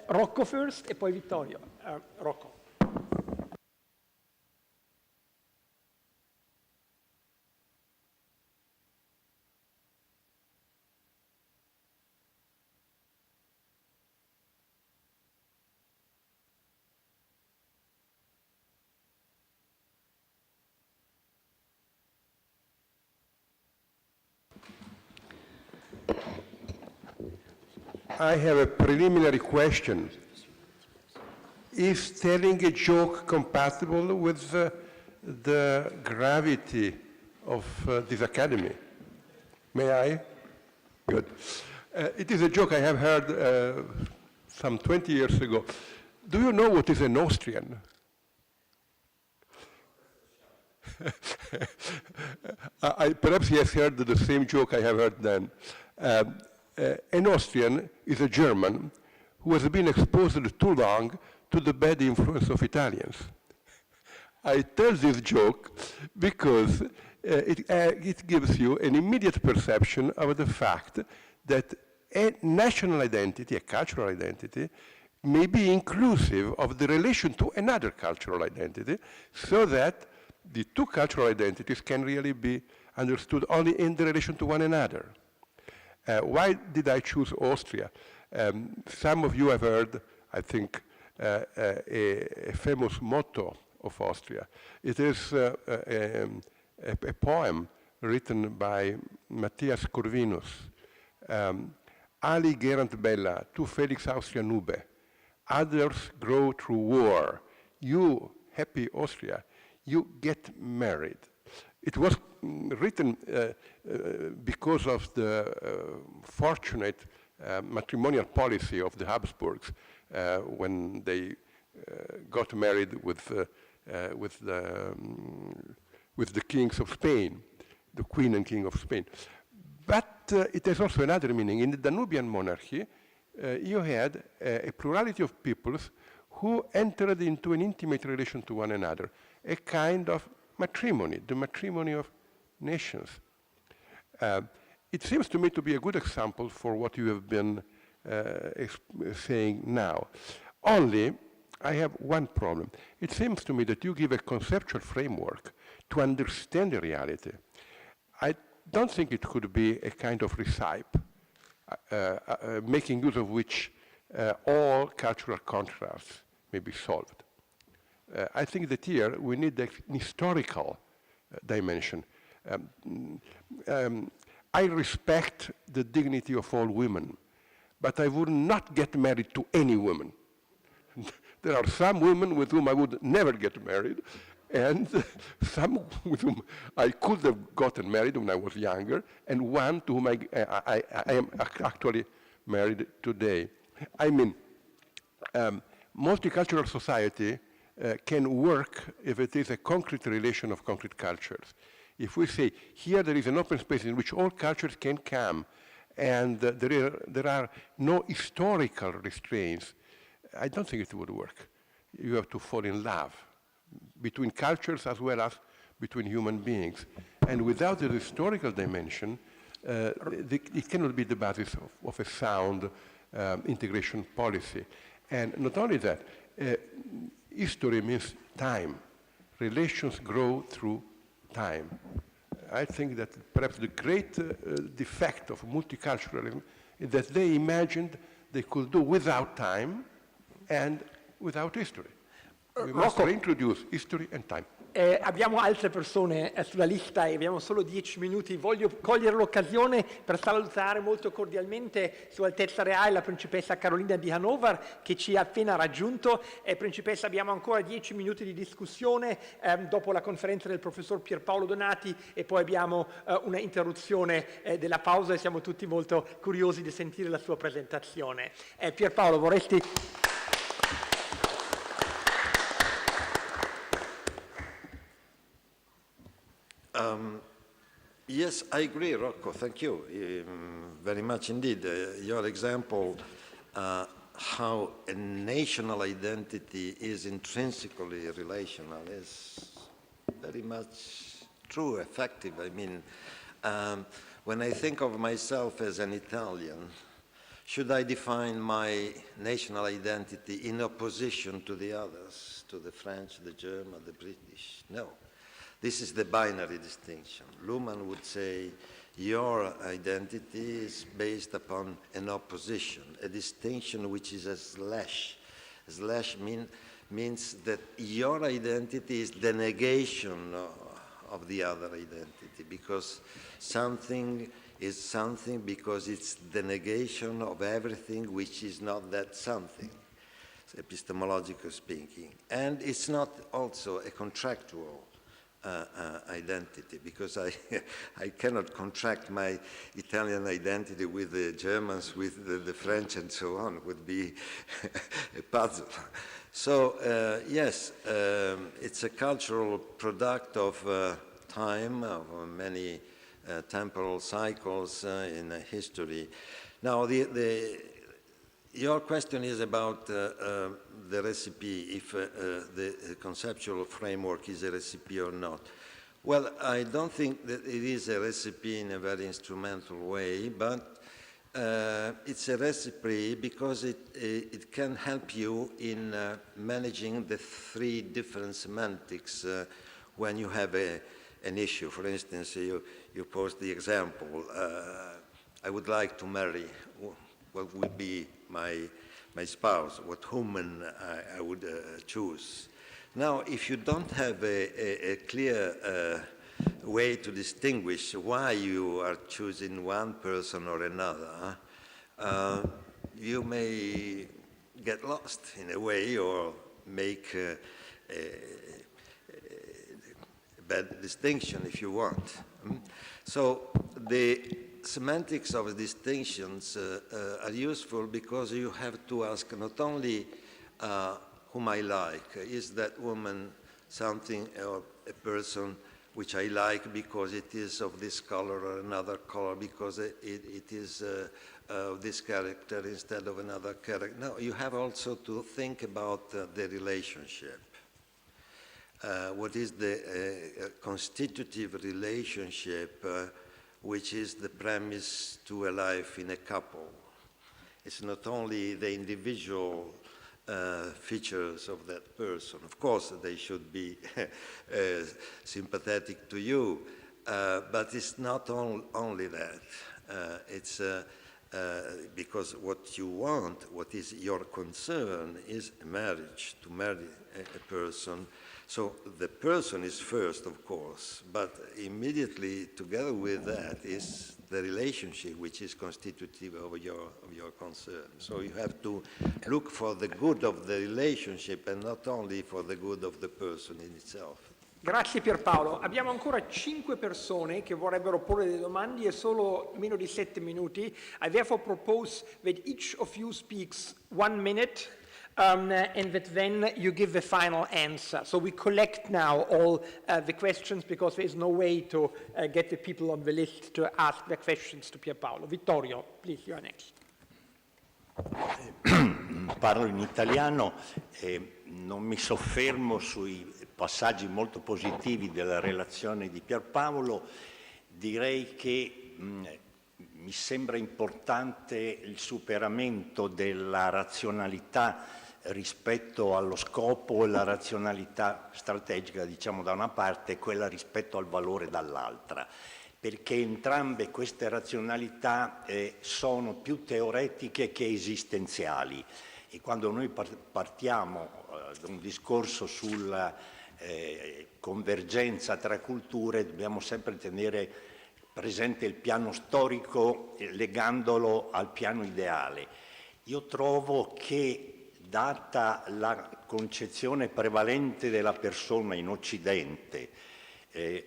Rocco first e poi Vittorio. Rocco. I have a preliminary question. Is telling a joke compatible with the gravity of this academy? May I? Good. It is a joke I have heard some 20 years ago. Do you know what is an Austrian? Perhaps he has heard the same joke I have heard then. An Austrian is a German who has been exposed too long to the bad influence of Italians. I tell this joke because it gives you an immediate perception of the fact that a national identity, a cultural identity, may be inclusive of the relation to another cultural identity, so that the two cultural identities can really be understood only in the relation to one another. Why did I choose Austria? Some of you have heard, I think, a famous motto of Austria. It is a poem written by Matthias Corvinus. Ali gerant bella, tu felix Austria nube. Others grow through war. You, happy Austria, you get married. It was written because of the fortunate matrimonial policy of the Habsburgs when they got married with the kings of Spain, the queen and king of Spain. But it has also another meaning. In the Danubian monarchy, you had a plurality of peoples who entered into an intimate relation to one another, a kind of matrimony, the matrimony of nations. It seems to me to be a good example for what you have been saying now. Only, I have one problem. It seems to me that you give a conceptual framework to understand the reality. I don't think it could be a kind of recipe, making use of which all cultural contrasts may be solved. I think that here we need an historical dimension. I respect the dignity of all women, but I would not get married to any woman. There are some women with whom I would never get married, and some with whom I could have gotten married when I was younger, and one to whom I am actually married today. I mean, multicultural society can work if it is a concrete relation of concrete cultures. If we say, here there is an open space in which all cultures can come, and there are no historical restraints, I don't think it would work. You have to fall in love between cultures as well as between human beings. And without the historical dimension, it cannot be the basis of a sound integration policy. And not only that, history means time. Relations grow through time. I think that perhaps the great defect of multiculturalism is that they imagined they could do without time and without history. We must reintroduce history and time. Abbiamo altre persone sulla lista e abbiamo solo 10 minuti. Voglio cogliere l'occasione per salutare molto cordialmente Sua Altezza Reale la Principessa Carolina di Hannover, che ci ha appena raggiunto. Principessa, abbiamo ancora 10 minuti di discussione dopo la conferenza del professor Pierpaolo Donati, e poi abbiamo una interruzione della pausa, e siamo tutti molto curiosi di sentire la sua presentazione. Pierpaolo, vorresti... Yes, I agree, Rocco. Thank you very much indeed. Your example, how a national identity is intrinsically relational, is very much true, effective. I mean, when I think of myself as an Italian, should I define my national identity in opposition to the others, to the French, the German, the British? No. This is the binary distinction. Luhmann would say, your identity is based upon an opposition, a distinction which is a slash. A slash means that your identity is the negation of the other identity, because something is something because it's the negation of everything which is not that something, epistemologically speaking. And it's not also a contractual identity, because I cannot contract my Italian identity with the Germans, with the French, and so on. It would be a puzzle. So yes, it's a cultural product of time, of many temporal cycles in history. Now, your question is about the recipe, if the conceptual framework is a recipe or not. Well, I don't think that it is a recipe in a very instrumental way, but it's a recipe because it can help you in managing the three different semantics when you have an issue. For instance, you posed the example, I would like to marry, what would be my spouse, what woman I would choose. Now, if you don't have a clear way to distinguish why you are choosing one person or another, you may get lost in a way or make a bad distinction if you want. So the semantics of distinctions are useful because you have to ask not only whom I like, is that woman something or a person which I like because it is of this color or another color, because it is of this character instead of another character. No, you have also to think about the relationship. What is the constitutive relationship which is the premise to a life in a couple? It's not only the individual features of that person. Of course, they should be sympathetic to you, but it's not only that. It's because what you want, what is your concern, is marriage, to marry a person. So the person is first, of course, but immediately together with that is the relationship which is constitutive of your concern. So you have to look for the good of the relationship and not only for the good of the person in itself. Grazie Pierpaolo. Abbiamo ancora 5 persone che vorrebbero porre delle domande e solo meno di 7 minuti. I therefore propose that each of you speaks 1 minute and that then you give the final answer. So we collect now all the questions because there is no way to get the people on the list to ask the questions to Pierpaolo. Vittorio, please, you are next. Parlo in italiano e non mi soffermo sui passaggi molto positivi della relazione di Pierpaolo. Direi che mi sembra importante il superamento della razionalità rispetto allo scopo e la razionalità strategica, diciamo da una parte, e quella rispetto al valore dall'altra, perché entrambe queste razionalità sono più teoretiche che esistenziali. E quando noi partiamo da un discorso sulla convergenza tra culture, dobbiamo sempre tenere presente il piano storico legandolo al piano ideale. Io trovo che, data la concezione prevalente della persona in Occidente,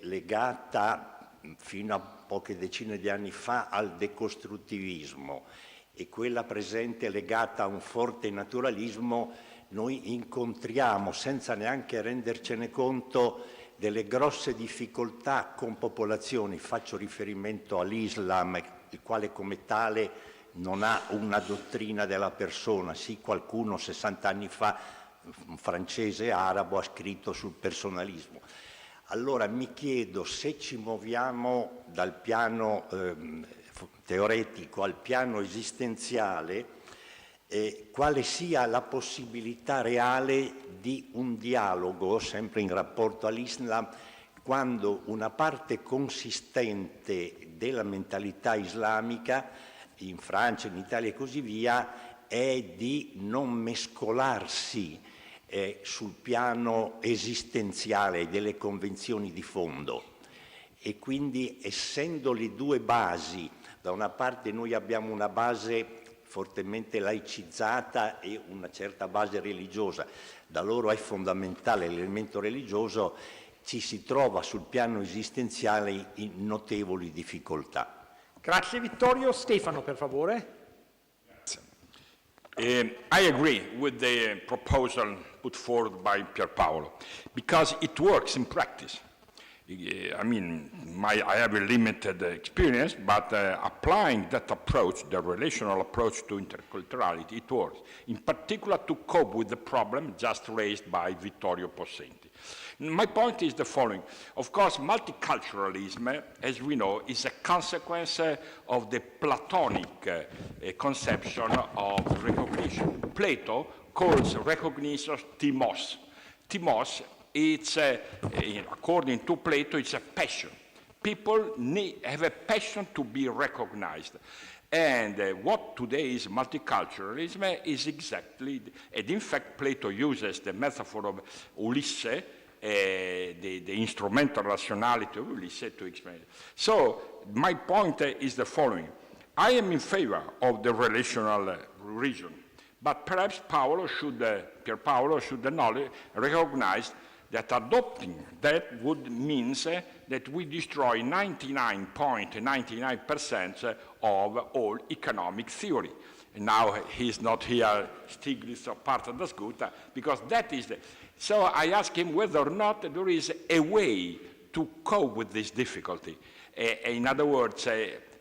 legata fino a poche decine di anni fa al decostruttivismo, e quella presente legata a un forte naturalismo, noi incontriamo, senza neanche rendercene conto, delle grosse difficoltà con popolazioni. Faccio riferimento all'Islam, il quale come tale non ha una dottrina della persona. Sì, qualcuno 60 anni fa, un francese arabo, ha scritto sul personalismo. Allora mi chiedo se ci muoviamo dal piano teoretico al piano esistenziale quale sia la possibilità reale di un dialogo, sempre in rapporto all'Islam, quando una parte consistente della mentalità islamica, in Francia, in Italia e così via, è di non mescolarsi sul piano esistenziale delle convenzioni di fondo. E quindi, essendo le due basi, da una parte noi abbiamo una base fortemente laicizzata e una certa base religiosa, da loro è fondamentale l'elemento religioso, ci si trova sul piano esistenziale in notevoli difficoltà. Grazie Vittorio. Stefano, per favore. I agree with the proposal put forward by Pierpaolo because it works in practice. I mean, I have a limited experience, but applying that approach, the relational approach to interculturality, it works, in particular to cope with the problem just raised by Vittorio Possenti. My point is the following. Of course, multiculturalism, as we know, is a consequence of the Platonic conception of recognition. Plato calls recognition timos. Timos, it's, according to Plato, it's a passion. People have a passion to be recognized. And what today is multiculturalism is exactly, and in fact, Plato uses the metaphor of Ulysses, the instrumental rationality of Ulysses to explain it. So my point is the following. I am in favor of the relational region, but perhaps Pierpaolo should recognize that adopting that would mean that we destroy 99.99% of all economic theory. And now he's not here, Stiglitz or Partner-Dasgupta, because that is the... So I ask him whether or not there is a way to cope with this difficulty. In other words,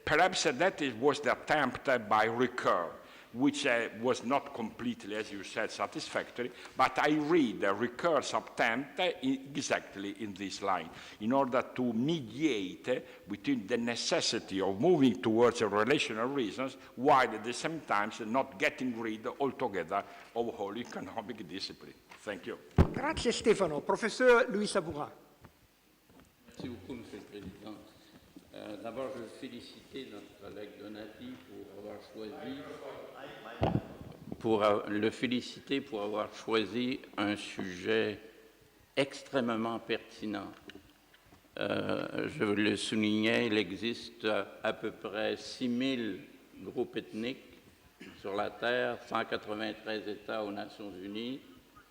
perhaps that was the attempt by Ricoeur, which was not completely, as you said, satisfactory, but I read Ricoeur's attempt exactly in this line, in order to mediate between the necessity of moving towards relational reasons, while at the same time not getting rid altogether of whole economic discipline. Thank you. Grazie Stefano. Professeur Louis Sabourin. Merci beaucoup, Monsieur le Président. D'abord, je veux féliciter notre collègue Donati pour avoir choisi un sujet extrêmement pertinent. Je le soulignais, il existe à peu près 6000 groupes ethniques sur la Terre, 193 États aux Nations Unies.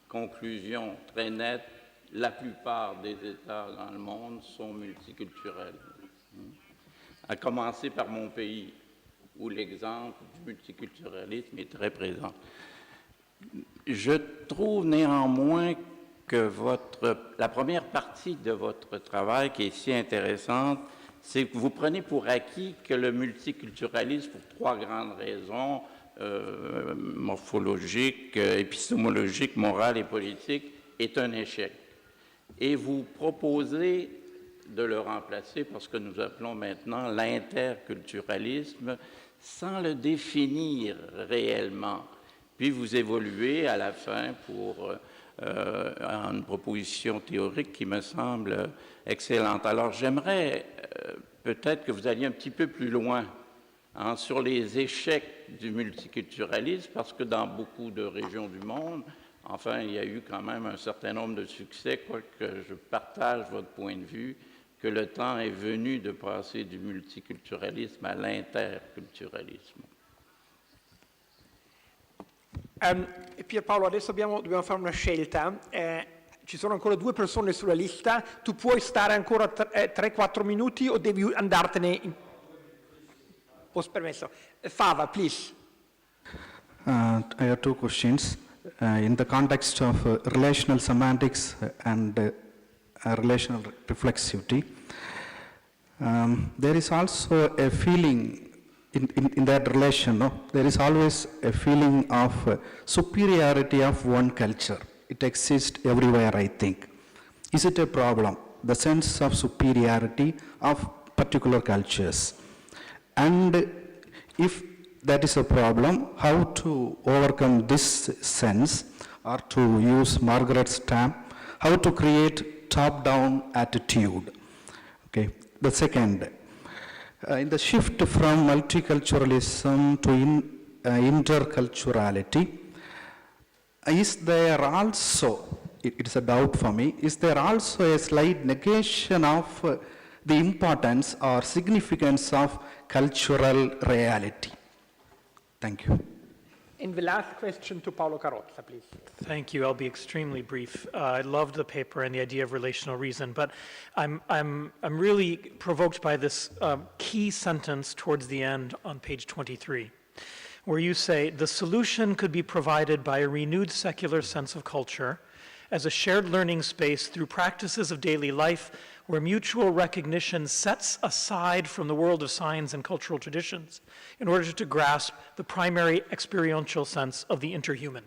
Conclusion très nette, la plupart des États dans le monde sont multiculturels. À commencer par mon pays, où l'exemple du multiculturalisme est très présent. Je trouve néanmoins que la première partie de votre travail, qui est si intéressante, c'est que vous prenez pour acquis que le multiculturalisme, pour trois grandes raisons, morphologiques, épistémologiques, morales et politiques, est un échec. Et vous proposez de le remplacer par ce que nous appelons maintenant l'interculturalisme, sans le définir réellement. Puis vous évoluez à la fin pour une proposition théorique qui me semble excellente. Alors j'aimerais peut-être que vous alliez un petit peu plus loin sur les échecs du multiculturalisme, parce que dans beaucoup de régions du monde, enfin, il y a eu quand même un certain nombre de succès, quoique je partage votre point de vue, que le temps est venu de passer du multiculturalisme à l'interculturalisme. Pierpaolo, adesso dobbiamo fare una scelta. Ci sono ancora 2 persone sulla lista. Tu puoi stare ancora 3-4 minuti o devi andartene in post permesso? Fava, please. I have 2 questions. In the context of relational semantics and relational reflexivity, there is also a feeling in that relation, there is always a feeling of superiority of one culture. It exists everywhere, I think. Is it a problem, the sense of superiority of particular cultures? And if that is a problem, how to overcome this sense, or to use Margaret's term, how to create top-down attitude. Okay. The second, in the shift from multiculturalism to interculturality, is there also, it's a doubt for me, is there also a slight negation of the importance or significance of cultural reality? Thank you. And the last question to Paolo Carrozza, please. Thank you. I'll be extremely brief. I loved the paper and the idea of relational reason, but I'm really provoked by this key sentence towards the end on page 23, where you say, the solution could be provided by a renewed secular sense of culture as a shared learning space through practices of daily life where mutual recognition sets aside from the world of science and cultural traditions in order to grasp the primary experiential sense of the interhuman.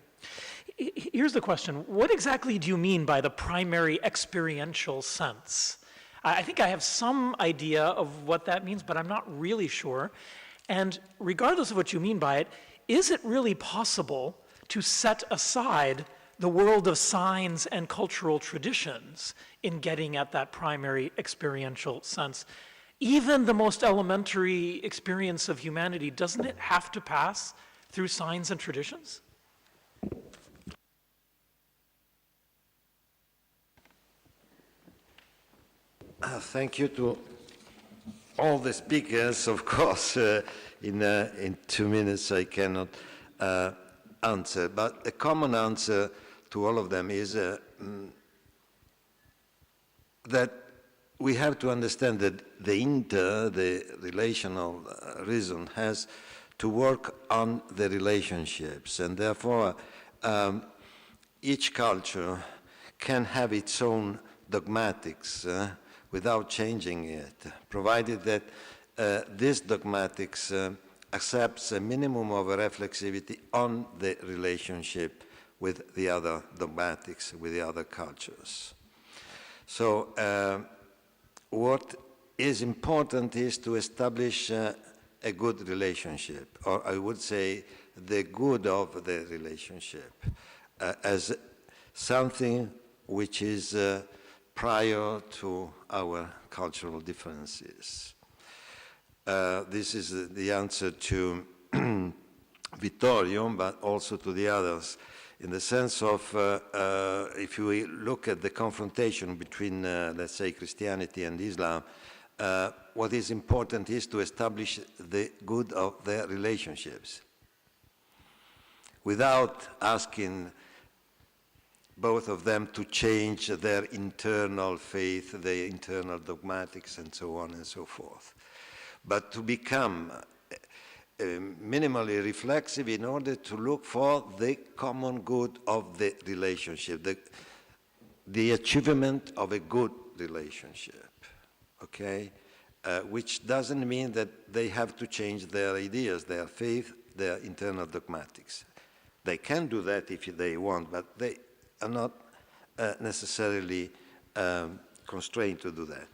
Here's the question. What exactly do you mean by the primary experiential sense? I think I have some idea of what that means, but I'm not really sure. And regardless of what you mean by it, is it really possible to set aside the world of signs and cultural traditions in getting at that primary experiential sense? Even the most elementary experience of humanity, doesn't it have to pass through signs and traditions? Thank you to all the speakers. Of course, in 2 minutes I cannot answer, but a common answer to all of them is that we have to understand that the relational reason has to work on the relationships, and therefore each culture can have its own dogmatics without changing it, provided that this dogmatics accepts a minimum of reflexivity on the relationship with the other dogmatics, with the other cultures. So what is important is to establish a good relationship, or I would say the good of the relationship, as something which is prior to our cultural differences. This is the answer to Vittorio, but also to the others, in the sense of if we look at the confrontation between, let's say, Christianity and Islam, what is important is to establish the good of their relationships without asking both of them to change their internal faith, their internal dogmatics, and so on and so forth, but to become minimally reflexive in order to look for the common good of the relationship, the achievement of a good relationship, okay? Which doesn't mean that they have to change their ideas, their faith, their internal dogmatics. They can do that if they want, but they are not necessarily constrained to do that.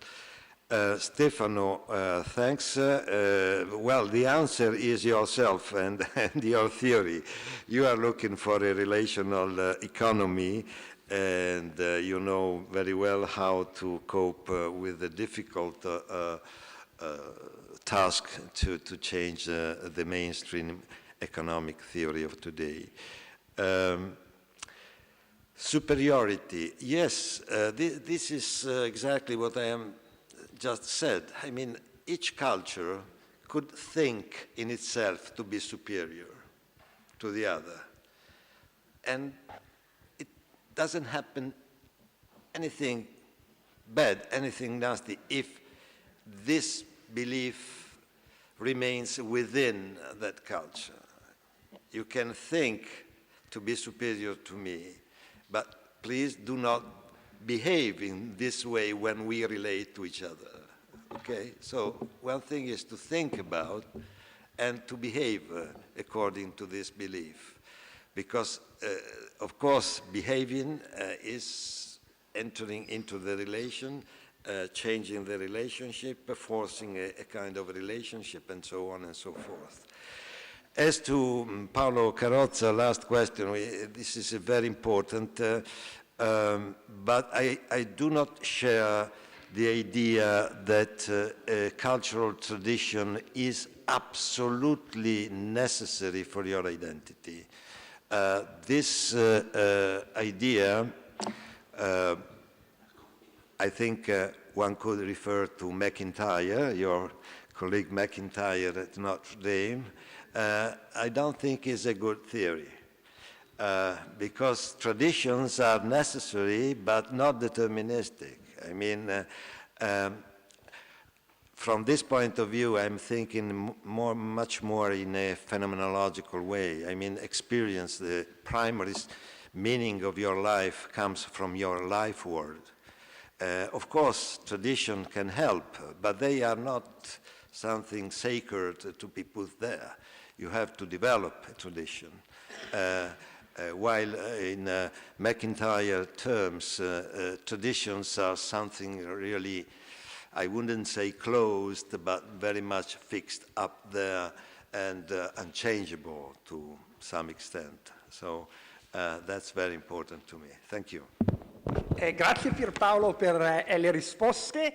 Stefano, thanks. Well, the answer is yourself and your theory. You are looking for a relational economy, and you know very well how to cope with the difficult task to change the mainstream economic theory of today. Superiority, yes, this is exactly what I am just said. I mean, each culture could think in itself to be superior to the other. And it doesn't happen anything bad, anything nasty, if this belief remains within that culture. You can think to be superior to me, but please do not behave in this way when we relate to each other, okay? So one thing is to think about and to behave according to this belief, because of course behaving is entering into the relation changing the relationship, forcing a kind of relationship, and so on and so forth. As to Paolo Carrozza, last question, this is very important, but I do not share the idea that a cultural tradition is absolutely necessary for your identity. This idea, I think one could refer to McIntyre, your colleague McIntyre at Notre Dame. I don't think is a good theory because traditions are necessary but not deterministic. I mean, from this point of view, I'm thinking much more in a phenomenological way. I mean, experience, the primary meaning of your life comes from your life world. Of course, tradition can help, but they are not something sacred to be put there. You have to develop a tradition. While in McIntyre terms, traditions are something really, I wouldn't say closed, but very much fixed up there and unchangeable to some extent. So that's very important to me. Thank you. Grazie Pierpaolo per le risposte.